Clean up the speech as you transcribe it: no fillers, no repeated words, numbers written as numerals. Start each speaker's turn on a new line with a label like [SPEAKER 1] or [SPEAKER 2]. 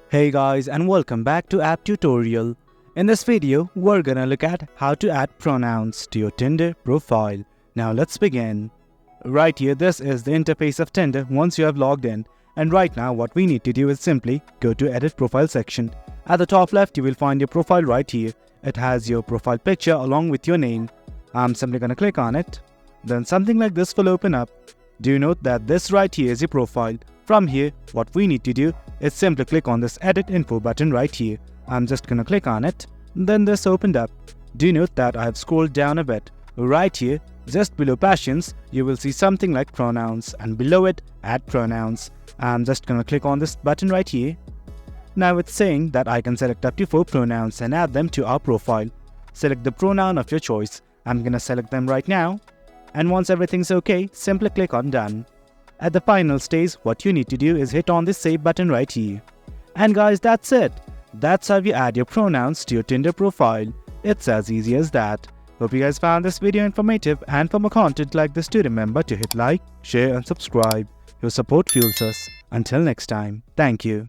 [SPEAKER 1] Hey guys, and welcome back to App Tutorial. In this video, we're gonna look at how to add pronouns to your Tinder profile. Now let's begin. Right here, this is the interface of Tinder once you have logged in. And right now what we need to do is simply go to Edit Profile section. At the top left, you will find your profile right here. It has your profile picture along with your name. I'm simply gonna click on it. Then something like this will open up. Do note that this right here is your profile. From here, what we need to do is simply click on this Edit Info button right here. I'm just gonna click on it. Then this opened up. Do note that I have scrolled down a bit. Right here, just below Passions, you will see something like Pronouns, and below it, Add Pronouns. I'm just gonna click on this button right here. Now it's saying that I can select up to 4 pronouns and add them to our profile. Select the pronoun of your choice. I'm gonna select them right now. And once everything's okay, simply click on Done. At the final stage, what you need to do is hit on this Save button right here. And guys, that's it. That's how you add your pronouns to your Tinder profile. It's as easy as that. Hope you guys found this video informative, and for more content like this, do remember to hit like, share and subscribe. Your support fuels us. Until next time, thank you.